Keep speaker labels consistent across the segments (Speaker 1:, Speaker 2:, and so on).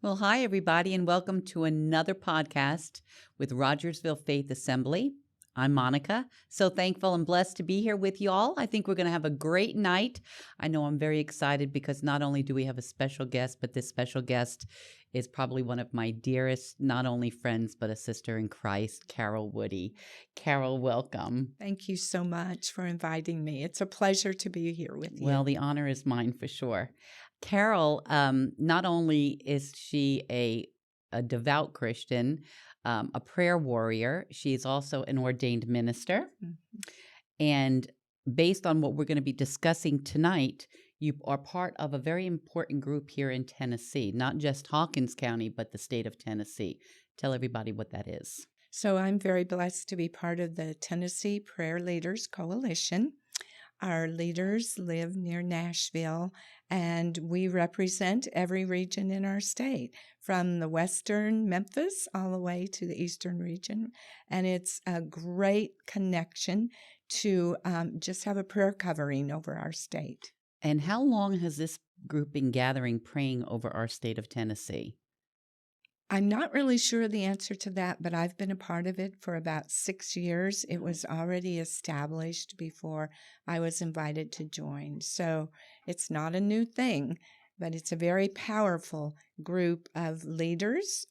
Speaker 1: Well, hi, everybody, and welcome to another podcast with Rogersville Faith Assembly. I'm Monica. So thankful and blessed to be here with you all. I think we're going to have a great night. I know I'm very excited because not only do we have a special guest, but this special guest is probably one of my dearest, not only friends, but a sister in Christ, Carol Woody. Carol, welcome.
Speaker 2: Thank you so much for inviting me. It's a pleasure to be here with you.
Speaker 1: Well, the honor is mine for sure. Carol, not only is she a devout Christian, a prayer warrior, she is also an ordained minister.
Speaker 2: Mm-hmm.
Speaker 1: And based on what we're going to be discussing tonight, you are part of a very important group here in Tennessee, not just Hawkins County, but the state of Tennessee. Tell everybody what that is.
Speaker 2: So I'm very blessed to be part of the Tennessee Prayer Leaders Coalition. Our leaders live near Nashville, and we represent every region in our state, from the western Memphis all the way to the eastern region. And it's a great connection to just have a prayer covering over our state.
Speaker 1: And how long has this group been gathering, praying over our state of Tennessee?
Speaker 2: I'm not really sure the answer to that, but I've been a part of it for about 6 years. It was already established before I was invited to join. So it's not a new thing, but it's a very powerful group of leaders,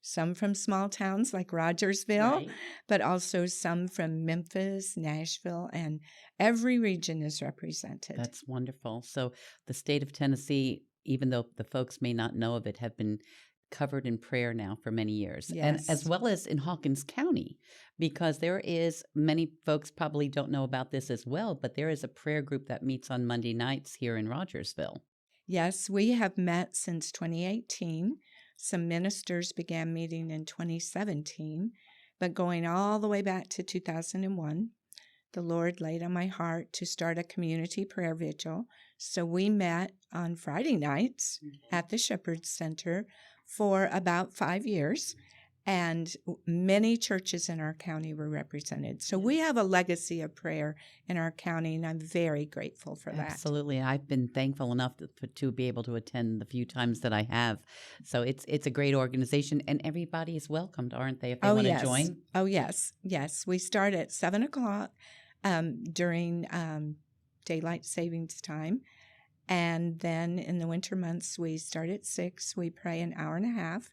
Speaker 2: some from small towns like Rogersville,
Speaker 1: Right.
Speaker 2: but also some from Memphis, Nashville, and every region is represented.
Speaker 1: That's wonderful. So the state of Tennessee, even though the folks may not know of it, have been covered in prayer now for many years.
Speaker 2: Yes.
Speaker 1: And as well as in Hawkins County, because there is, many folks probably don't know about this as well, but there is a prayer group that meets on Monday nights here in Rogersville.
Speaker 2: Yes, we have met since 2018. Some ministers began meeting in 2017, but going all the way back to 2001, the Lord laid on my heart to start a community prayer vigil. So we met on Friday nights at the Shepherd Center for about 5 years, and many churches in our county were represented. So we have a legacy of prayer in our county, and I'm very grateful for that.
Speaker 1: Absolutely. I've been thankful enough to be able to attend the few times that I have. So it's a great organization, and everybody is welcomed, aren't they, if they want to join?
Speaker 2: Oh, yes. Yes. We start at 7 o'clock during daylight savings time. And then in the winter months, we start at 6. We pray an hour and a half.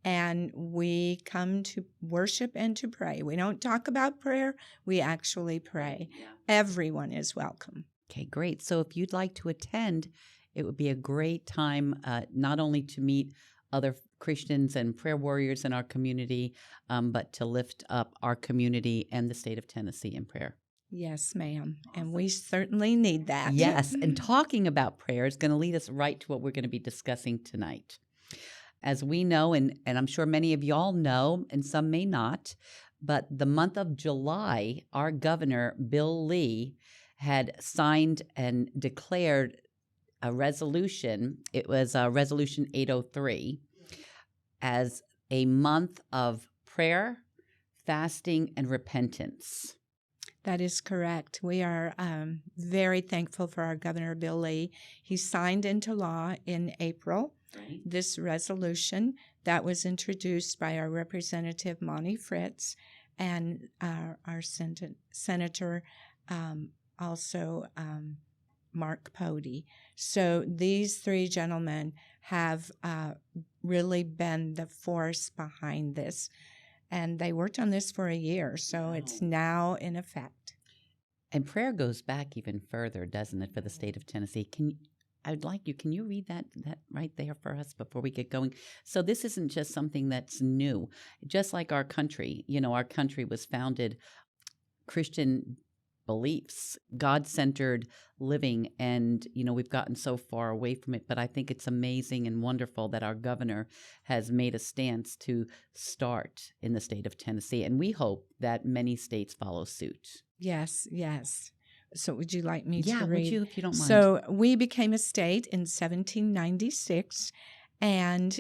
Speaker 2: And we come to worship and to pray. We don't talk about prayer. We actually pray. Yeah. Everyone is welcome.
Speaker 1: Okay, great. So if you'd like to attend, it would be a great time not only to meet other Christians and prayer warriors in our community, but to lift up our community and the state of Tennessee in prayer.
Speaker 2: Yes, ma'am. Awesome. And we certainly need that.
Speaker 1: Yes. And talking about prayer is going to lead us right to what we're going to be discussing tonight. As we know, and I'm sure many of y'all know, and some may not, but the month of July, our governor, Bill Lee, had signed and declared a resolution. It was Resolution 803 as a month of prayer, fasting, and repentance.
Speaker 2: That is correct. We are very thankful for our Governor, Bill Lee. He signed into law in April this resolution that was introduced by our Representative Monty Fritz and our Senator also Mark Pody. So these three gentlemen have really been the force behind this. And they worked on this for a year, so It's now in effect.
Speaker 1: And prayer goes back even further, doesn't it, for the state of Tennessee? Can you read that right there for us before we get going? So this isn't just something that's new. Just like our country, our country was founded Christian beliefs, God-centered living, and we've gotten so far away from it, but I think it's amazing and wonderful that our governor has made a stance to start in the state of Tennessee, and we hope that many states follow suit.
Speaker 2: Yes. So would you like me to read?
Speaker 1: Yeah, would you, if you don't mind?
Speaker 2: So we became a state in 1796, and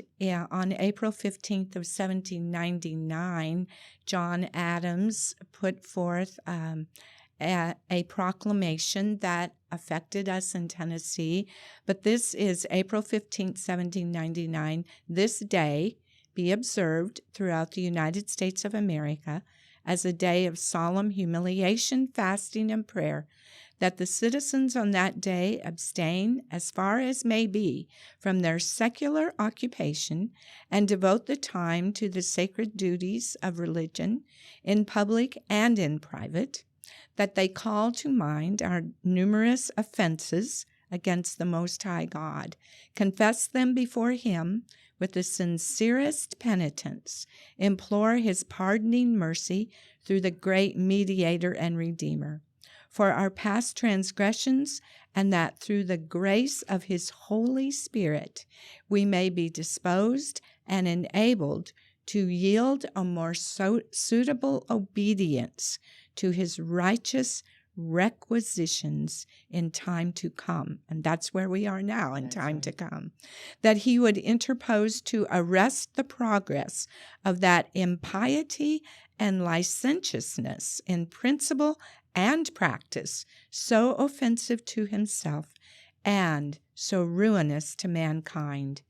Speaker 2: on April 15th of 1799, John Adams put forth a proclamation that affected us in Tennessee, but this is April 15th, 1799. This day be observed throughout the United States of America as a day of solemn humiliation, fasting, and prayer, that the citizens on that day abstain as far as may be from their secular occupation and devote the time to the sacred duties of religion in public and in private, that they call to mind our numerous offenses against the Most High God, confess them before Him with the sincerest penitence, implore His pardoning mercy through the great Mediator and Redeemer, for our past transgressions, and that through the grace of His Holy Spirit we may be disposed and enabled to yield a more suitable obedience to His righteous requisitions in time to come. And that's where we are now, in time to come. That He would interpose to arrest the progress of that impiety and licentiousness in principle and practice, so offensive to Himself and so ruinous to mankind,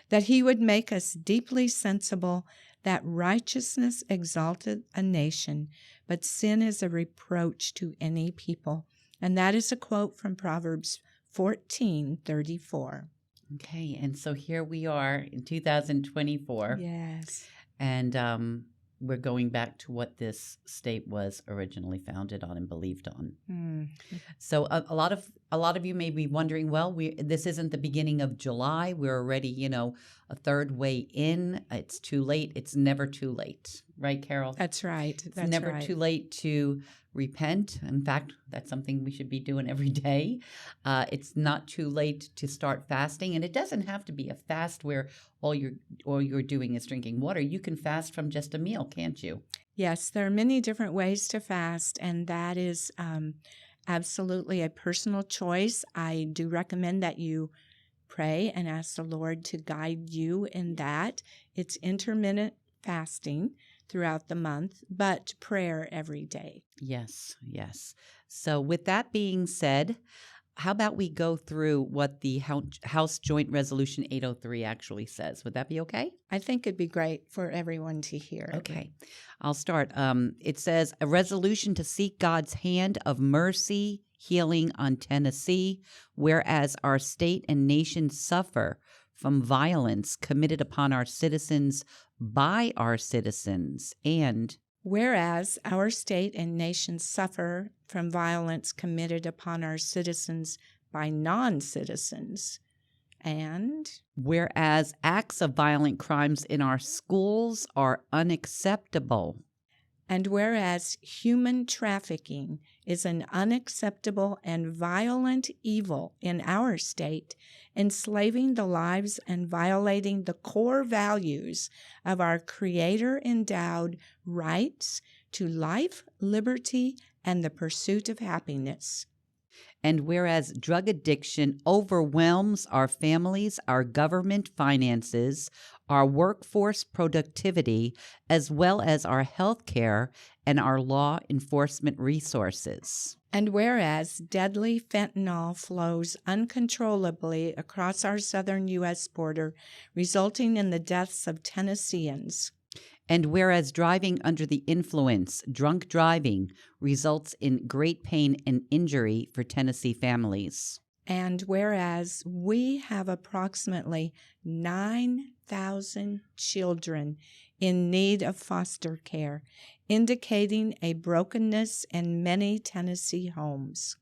Speaker 2: that He would make us deeply sensible that righteousness exalteth a nation, but sin is a reproach to any people. And that is a quote from Proverbs 14:34.
Speaker 1: Okay, and so here we are in 2024.
Speaker 2: Yes.
Speaker 1: And we're going back to what this state was originally founded on and believed on. So a lot of you may be wondering, well, this isn't the beginning of July. We're already, a third way in. It's too late. It's never too late. Right, Carol?
Speaker 2: That's right.
Speaker 1: It's never too late to repent. In fact, that's something we should be doing every day. It's not too late to start fasting, and it doesn't have to be a fast where all you're doing is drinking water. You can fast from just a meal, can't you?
Speaker 2: Yes, there are many different ways to fast, and that is absolutely a personal choice. I do recommend that you pray and ask the Lord to guide you in that. It's intermittent fasting throughout the month, but prayer every day.
Speaker 1: Yes. So with that being said, how about we go through what the House Joint Resolution 803 actually says? Would that be okay?
Speaker 2: I think it'd be great for everyone to hear.
Speaker 1: Okay. I'll start. It says, a resolution to seek God's hand of mercy, healing on Tennessee, whereas our state and nation suffer from violence committed upon our citizens by our citizens, and
Speaker 2: whereas our state and nation suffer from violence committed upon our citizens by non-citizens, and
Speaker 1: whereas acts of violent crimes in our schools are unacceptable,
Speaker 2: and whereas human trafficking is an unacceptable and violent evil in our state, enslaving the lives and violating the core values of our Creator-endowed rights to life, liberty, and the pursuit of happiness.
Speaker 1: And whereas drug addiction overwhelms our families, our government finances, our workforce productivity, as well as our health care and our law enforcement resources.
Speaker 2: And whereas deadly fentanyl flows uncontrollably across our southern U.S. border, resulting in the deaths of Tennesseans.
Speaker 1: And whereas driving under the influence, drunk driving, results in great pain and injury for Tennessee families.
Speaker 2: And whereas we have approximately 9,000 children in need of foster care, indicating a brokenness in many Tennessee homes.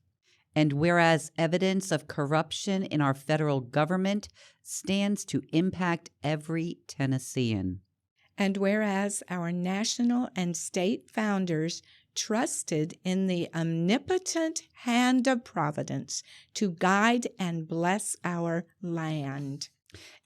Speaker 1: And whereas evidence of corruption in our federal government stands to impact every Tennessean.
Speaker 2: And whereas our national and state founders trusted in the omnipotent hand of providence to guide and bless our land.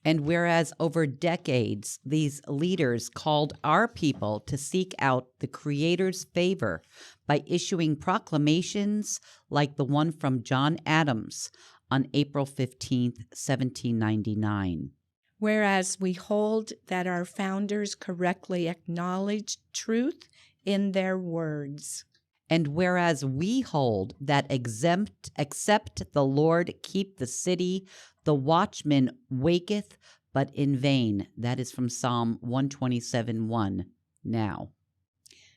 Speaker 1: And whereas over decades, these leaders called our people to seek out the Creator's favor by issuing proclamations like the one from John Adams on April 15th, 1799.
Speaker 2: Whereas we hold that our founders correctly acknowledged truth in their words.
Speaker 1: And whereas we hold that except the Lord keep the city, the watchman waketh, but in vain. That is from Psalm 127:1. Now,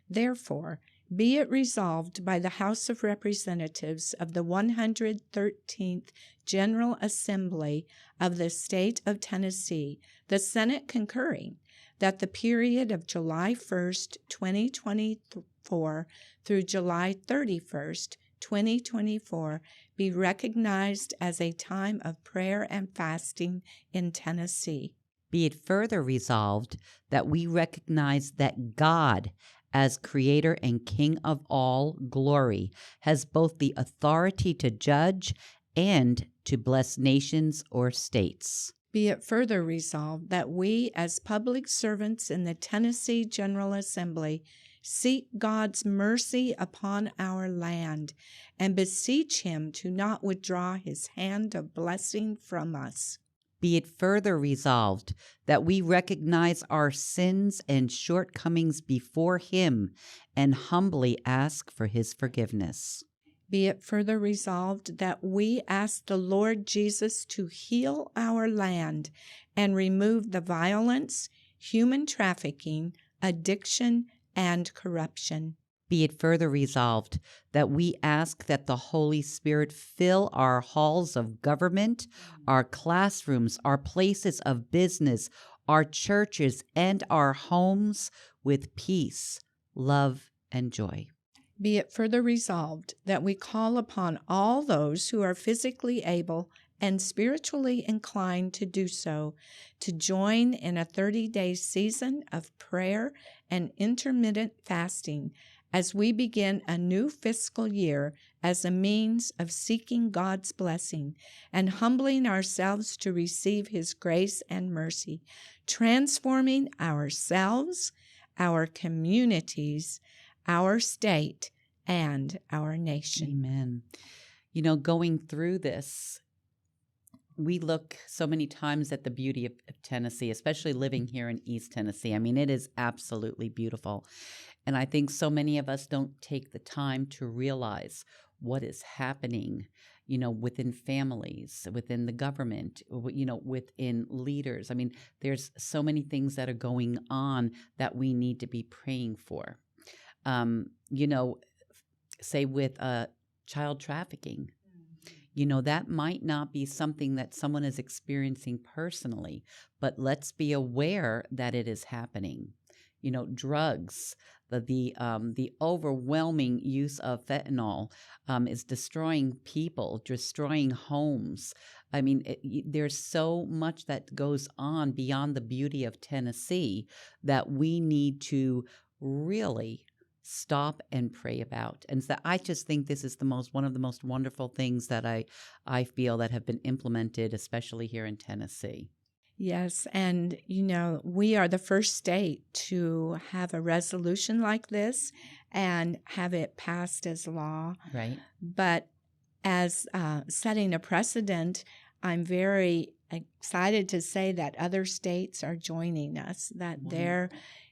Speaker 2: Therefore, be it resolved by the House of Representatives of the 113th General Assembly of the State of Tennessee, the Senate concurring, that the period of July 1st, 2024 through July 31st, 2024 be recognized as a time of prayer and fasting in Tennessee.
Speaker 1: be it further resolved that we recognize that God, as creator and king of all glory, has both the authority to judge and to bless nations or states.
Speaker 2: Be it further resolved that we, as public servants in the Tennessee General Assembly, seek God's mercy upon our land and beseech Him to not withdraw His hand of blessing from us.
Speaker 1: Be it further resolved that we recognize our sins and shortcomings before Him and humbly ask for His forgiveness.
Speaker 2: Be it further resolved that we ask the Lord Jesus to heal our land and remove the violence, human trafficking, addiction, and corruption.
Speaker 1: Be it further resolved that we ask that the Holy Spirit fill our halls of government, our classrooms, our places of business, our churches, and our homes with peace, love, and joy.
Speaker 2: Be it further resolved that we call upon all those who are physically able and spiritually inclined to do so to join in a 30-day season of prayer and intermittent fasting as we begin a new fiscal year as a means of seeking God's blessing and humbling ourselves to receive His grace and mercy, transforming ourselves, our communities, our state, and our nation.
Speaker 1: Amen. You know, going through this, we look so many times at the beauty of Tennessee, especially living here in East Tennessee. I mean, it is absolutely beautiful. And I think so many of us don't take the time to realize what is happening, you know, within families, within the government, you know, within leaders. I mean, there's so many things that are going on that we need to be praying for. You know, say with child trafficking, you know, that might not be something that someone is experiencing personally, but let's be aware that it is happening. You know, drugs, the overwhelming use of fentanyl is destroying people, destroying homes. I mean, there's so much that goes on beyond the beauty of Tennessee that we need to really stop and pray about. And so I just think this is one of the most wonderful things that I feel that have been implemented, especially here in Tennessee.
Speaker 2: Yes, and you know, we are the first state to have a resolution like this and have it passed as law.
Speaker 1: Right.
Speaker 2: But as setting a precedent, I'm very excited to say that other states are joining us, that there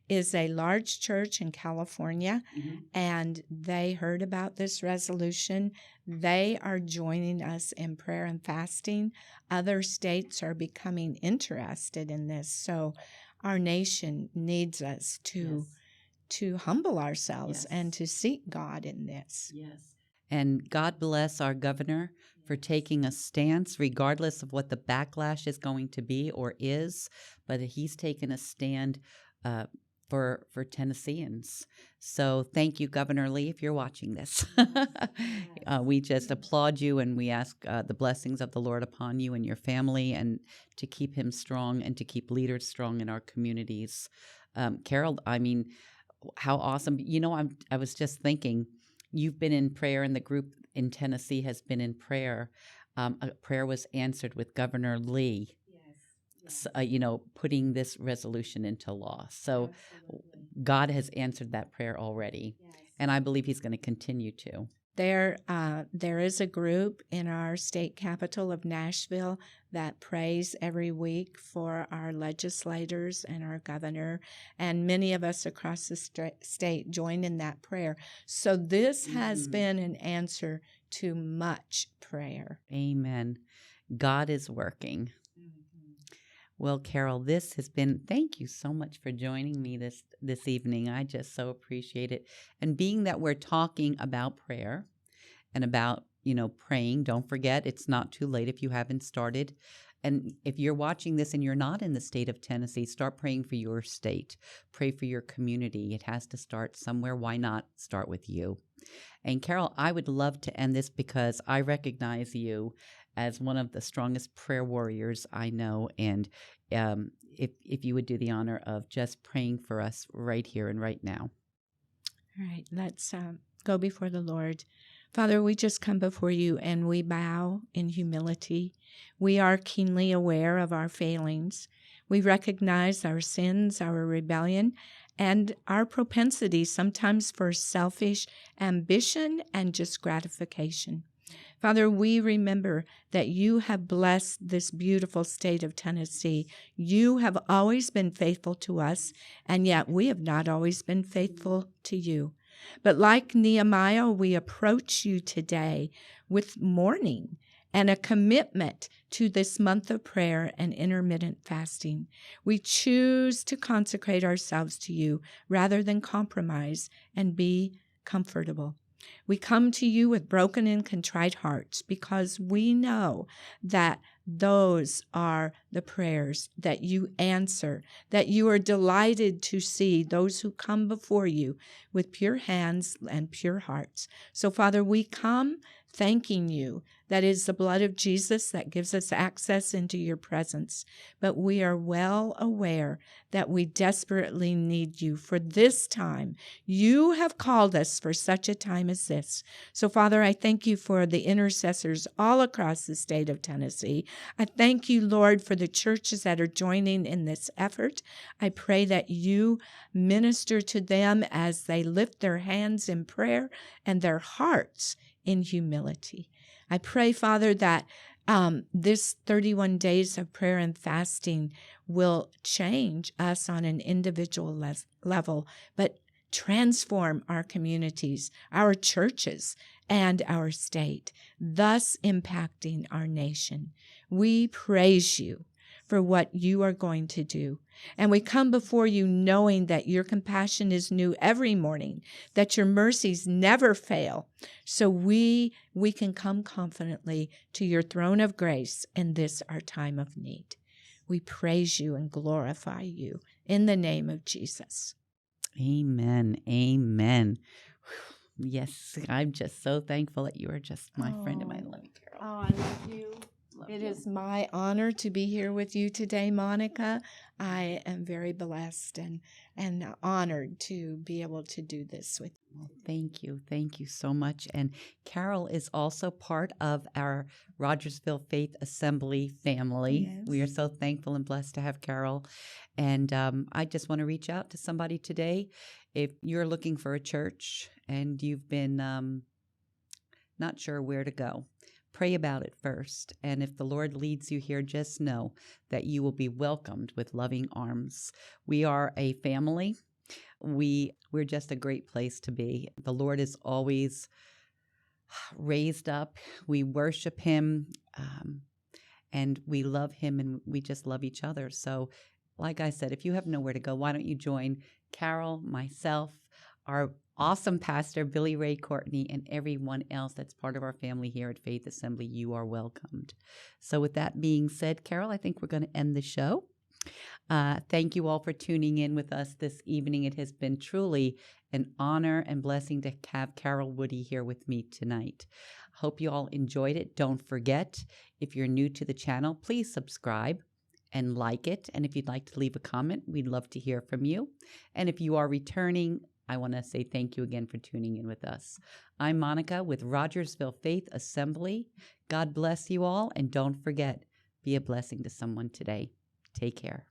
Speaker 2: is a large church in California, and they heard about this resolution. They are joining us in prayer and fasting. Other states are becoming interested in this. So our nation needs us to humble ourselves and to seek God in this.
Speaker 1: Yes. And God bless our governor for taking a stance, regardless of what the backlash is going to be or is, but he's taken a stand for Tennesseans. So thank you, Governor Lee, if you're watching this. We just applaud you, and we ask the blessings of the Lord upon you and your family, and to keep him strong and to keep leaders strong in our communities. Carol, I mean, how awesome. You know, I was just thinking, you've been in prayer, and the group in Tennessee has been in prayer. A prayer was answered with Governor Lee. You know, putting this resolution into law. So God has answered that prayer already. And I believe he's going to continue to.
Speaker 2: There is a group in our state capital of Nashville that prays every week for our legislators and our governor, and many of us across the state join in that prayer. So this has been an answer to much prayer.
Speaker 1: Amen. God is working. Well, Carol, this has been, thank you so much for joining me this evening. I just so appreciate it. And being that we're talking about prayer and about, praying, don't forget, it's not too late if you haven't started. And if you're watching this and you're not in the state of Tennessee, start praying for your state. Pray for your community. It has to start somewhere. Why not start with you? And Carol, I would love to end this because I recognize you as one of the strongest prayer warriors I know. And if you would do the honor of just praying for us right here and right now.
Speaker 2: All right, let's go before the Lord. Father, we just come before you and we bow in humility. We are keenly aware of our failings. We recognize our sins, our rebellion, and our propensity sometimes for selfish ambition and just gratification. Father, we remember that you have blessed this beautiful state of Tennessee. You have always been faithful to us, and yet we have not always been faithful to you. But like Nehemiah, we approach you today with mourning and a commitment to this month of prayer and intermittent fasting. We choose to consecrate ourselves to you rather than compromise and be comfortable. We come to you with broken and contrite hearts because we know that those are the prayers that you answer, that you are delighted to see those who come before you with pure hands and pure hearts. So, Father, we come thanking you. That is the blood of Jesus that gives us access into your presence. But we are well aware that we desperately need you for this time. You have called us for such a time as this. So, Father, I thank you for the intercessors all across the state of Tennessee. I thank you, Lord, for the churches that are joining in this effort. I pray that you minister to them as they lift their hands in prayer and their hearts in humility. I pray, Father, that this 31 days of prayer and fasting will change us on an individual level, but transform our communities, our churches, and our state, thus impacting our nation. We praise you for what you are going to do. And we come before you knowing that your compassion is new every morning, that your mercies never fail. So we can come confidently to your throne of grace in this our time of need. We praise you and glorify you in the name of Jesus.
Speaker 1: Amen. Amen. Yes, I'm just so thankful that you are just my friend and my love, Carol.
Speaker 2: Oh, I love you. It is my honor to be here with you today, Monica. I am very blessed and honored to be able to do this with you.
Speaker 1: Well, thank you. Thank you so much. And Carol is also part of our Rogersville Faith Assembly family.
Speaker 2: Yes.
Speaker 1: We are so thankful and blessed to have Carol. And I just want to reach out to somebody today. If you're looking for a church and you've been not sure where to go, pray about it first. And if the Lord leads you here, just know that you will be welcomed with loving arms. We are a family. We're just a great place to be. The Lord is always raised up. We worship him, and we love him, and we just love each other. So, like I said, if you have nowhere to go, why don't you join Carol, myself, our awesome pastor, Billy Ray Courtney, and everyone else that's part of our family here at Faith Assembly. You are welcomed. So with that being said, Carol, I think we're going to end the show. Thank you all for tuning in with us this evening. It has been truly an honor and blessing to have Carol Woody here with me tonight. Hope you all enjoyed it. Don't forget, if you're new to the channel, please subscribe and like it. And if you'd like to leave a comment, we'd love to hear from you. And if you are returning, I want to say thank you again for tuning in with us. I'm Monica with Rogersville Faith Assembly. God bless you all, and don't forget, be a blessing to someone today. Take care.